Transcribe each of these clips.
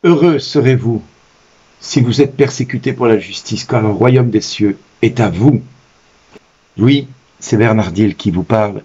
Heureux serez-vous si vous êtes persécutés pour la justice, car le royaume des cieux est à vous. Oui, c'est Bernard Diel qui vous parle.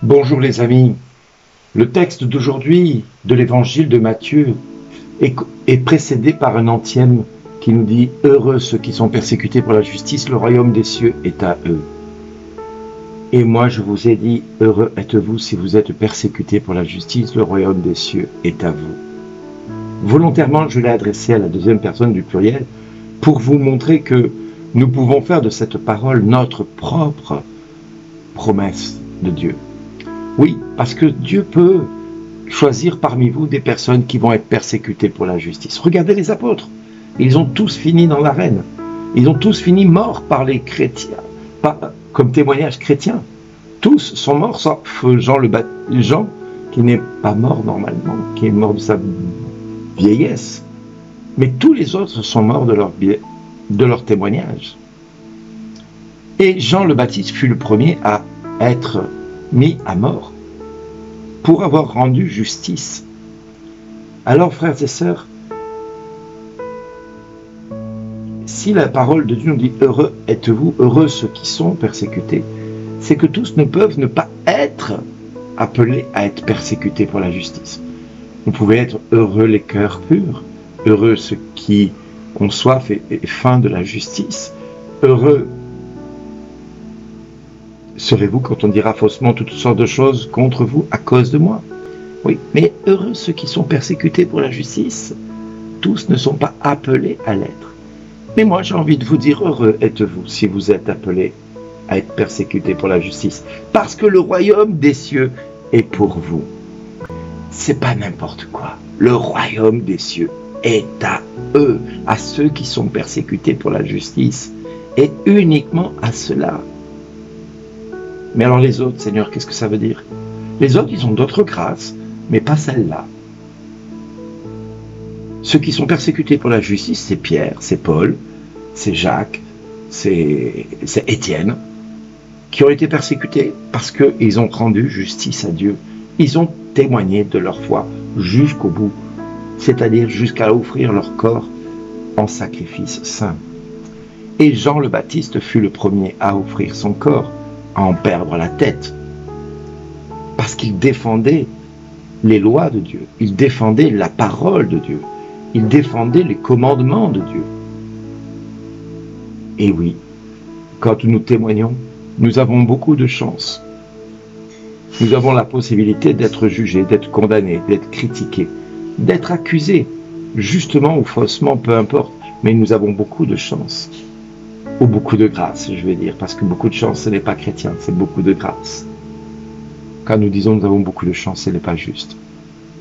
Bonjour les amis, le texte d'aujourd'hui de l'évangile de Matthieu est précédé par un antième qui nous dit « Heureux ceux qui sont persécutés pour la justice, le royaume des cieux est à eux. » Et moi je vous ai dit « Heureux êtes-vous si vous êtes persécutés pour la justice, le royaume des cieux est à vous. » Volontairement je l'ai adressé à la deuxième personne du pluriel pour vous montrer que nous pouvons faire de cette parole notre propre promesse de Dieu. Oui, parce que Dieu peut choisir parmi vous des personnes qui vont être persécutées pour la justice. Regardez les apôtres, ils ont tous fini dans l'arène. Ils ont tous fini morts par les chrétiens, comme témoignage chrétien. Tous sont morts, sauf Jean qui n'est pas mort normalement, qui est mort de sa vieillesse. Mais tous les autres sont morts de leur témoignage. Et Jean le Baptiste fut le premier à être mis à mort pour avoir rendu justice. Alors, frères et sœurs, si la parole de Dieu nous dit « Heureux êtes-vous, heureux ceux qui sont persécutés », c'est que tous ne peuvent ne pas être appelés à être persécutés pour la justice. Vous pouvez être heureux les cœurs purs, heureux ceux qui ont soif et faim de la justice, heureux serez-vous quand on dira faussement toutes sortes de choses contre vous à cause de moi? Oui, mais heureux ceux qui sont persécutés pour la justice, tous ne sont pas appelés à l'être. Mais moi j'ai envie de vous dire, heureux êtes-vous si vous êtes appelés à être persécutés pour la justice, parce que le royaume des cieux est pour vous. C'est pas n'importe quoi. Le royaume des cieux est à eux, à ceux qui sont persécutés pour la justice, et uniquement à ceux-là. Mais alors les autres, Seigneur, qu'est-ce que ça veut dire? Les autres, ils ont d'autres grâces, mais pas celle-là. Ceux qui sont persécutés pour la justice, c'est Pierre, c'est Paul, c'est Jacques, c'est Étienne, qui ont été persécutés parce qu'ils ont rendu justice à Dieu. Ils ont témoigné de leur foi jusqu'au bout, c'est-à-dire jusqu'à offrir leur corps en sacrifice saint. Et Jean le Baptiste fut le premier à offrir son corps, à en perdre la tête, parce qu'il défendait les lois de Dieu, il défendait la parole de Dieu, il défendait les commandements de Dieu. Et oui, quand nous témoignons, nous avons beaucoup de chance. Nous avons la possibilité d'être jugés, d'être condamnés, d'être critiqués, d'être accusés, justement ou faussement, peu importe, mais nous avons beaucoup de chance. Ou beaucoup de grâce, je vais dire, parce que beaucoup de chance, ce n'est pas chrétien, c'est beaucoup de grâce. Quand nous disons nous avons beaucoup de chance, ce n'est pas juste.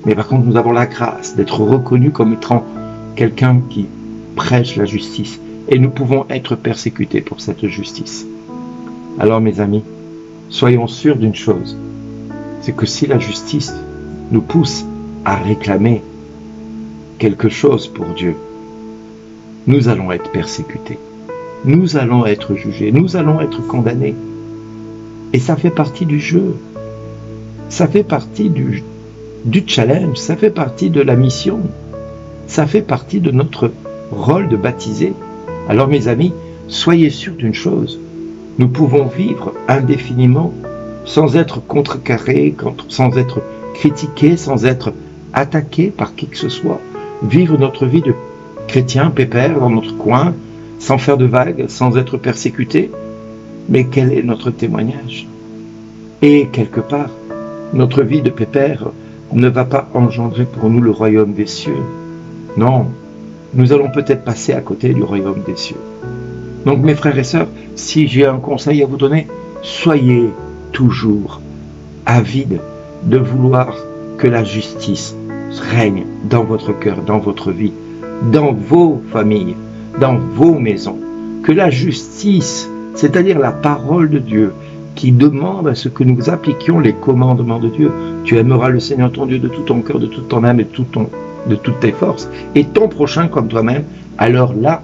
Mais par contre, nous avons la grâce d'être reconnus comme étant quelqu'un qui prêche la justice, et nous pouvons être persécutés pour cette justice. Alors mes amis, soyons sûrs d'une chose, c'est que si la justice nous pousse à réclamer quelque chose pour Dieu, nous allons être persécutés. Nous allons être jugés, nous allons être condamnés. Et ça fait partie du jeu. Ça fait partie du challenge, ça fait partie de la mission. Ça fait partie de notre rôle de baptisé. Alors mes amis, soyez sûrs d'une chose. Nous pouvons vivre indéfiniment sans être contrecarrés, sans être critiqués, sans être attaqués par qui que ce soit. Vivre notre vie de chrétien pépère dans notre coin, sans faire de vagues, sans être persécutés. Mais quel est notre témoignage? Et quelque part, notre vie de pépère ne va pas engendrer pour nous le royaume des cieux. Non, nous allons peut-être passer à côté du royaume des cieux. Donc mes frères et sœurs, si j'ai un conseil à vous donner, soyez toujours avides de vouloir que la justice règne dans votre cœur, dans votre vie, dans vos familles, dans vos maisons. Que la justice, c'est-à-dire la parole de Dieu, qui demande à ce que nous appliquions les commandements de Dieu. Tu aimeras le Seigneur ton Dieu de tout ton cœur, de toute ton âme et de toutes tes forces, et ton prochain comme toi-même. Alors là,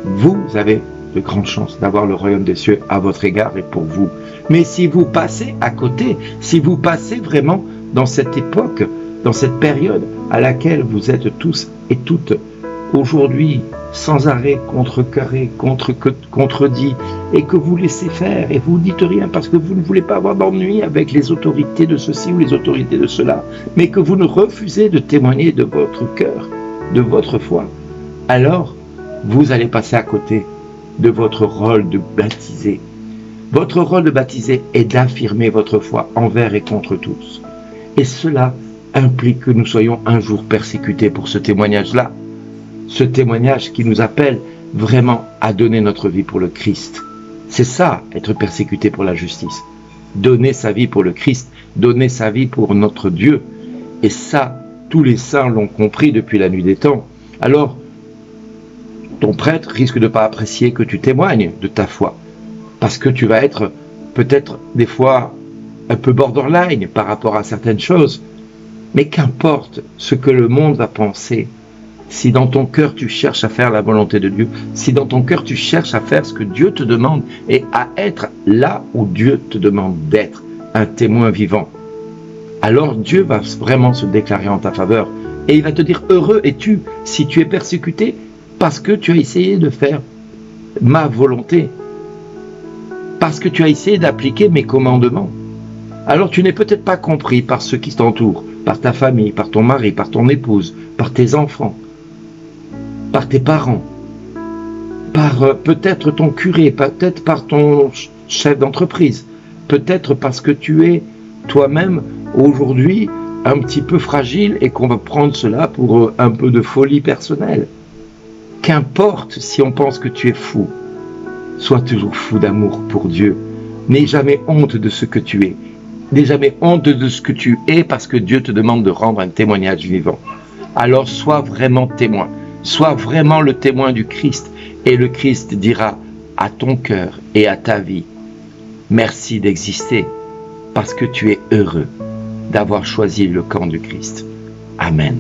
vous avez de grandes chances d'avoir le royaume des cieux à votre égard et pour vous. Mais si vous passez à côté, si vous passez vraiment dans cette époque, dans cette période à laquelle vous êtes tous et toutes aujourd'hui sans arrêt contrecarrés, contredits, et que vous laissez faire et vous ne dites rien parce que vous ne voulez pas avoir d'ennui avec les autorités de ceci ou les autorités de cela, mais que vous ne refusez de témoigner de votre cœur, de votre foi, alors vous allez passer à côté de votre rôle de baptisé. Votre rôle de baptisé est d'affirmer votre foi envers et contre tous. Et cela implique que nous soyons un jour persécutés pour ce témoignage-là. Ce témoignage qui nous appelle vraiment à donner notre vie pour le Christ. C'est ça, être persécuté pour la justice. Donner sa vie pour le Christ, donner sa vie pour notre Dieu. Et ça, tous les saints l'ont compris depuis la nuit des temps. Alors, ton prêtre risque de ne pas apprécier que tu témoignes de ta foi. Parce que tu vas être peut-être des fois un peu borderline par rapport à certaines choses. Mais qu'importe ce que le monde va penser, si dans ton cœur tu cherches à faire la volonté de Dieu, si dans ton cœur tu cherches à faire ce que Dieu te demande et à être là où Dieu te demande d'être, un témoin vivant, alors Dieu va vraiment se déclarer en ta faveur et il va te dire heureux es-tu si tu es persécuté parce que tu as essayé de faire ma volonté, parce que tu as essayé d'appliquer mes commandements. Alors tu n'es peut-être pas compris par ceux qui t'entourent, par ta famille, par ton mari, par ton épouse, par tes enfants, par tes parents, par peut-être ton curé, peut-être par ton chef d'entreprise, peut-être parce que tu es toi-même aujourd'hui un petit peu fragile et qu'on va prendre cela pour un peu de folie personnelle. Qu'importe si on pense que tu es fou, sois toujours fou d'amour pour Dieu. N'aie jamais honte de ce que tu es. N'aie jamais honte de ce que tu es parce que Dieu te demande de rendre un témoignage vivant. Alors sois vraiment témoin. Sois vraiment le témoin du Christ. Et le Christ dira à ton cœur et à ta vie, merci d'exister parce que tu es heureux d'avoir choisi le camp du Christ. Amen.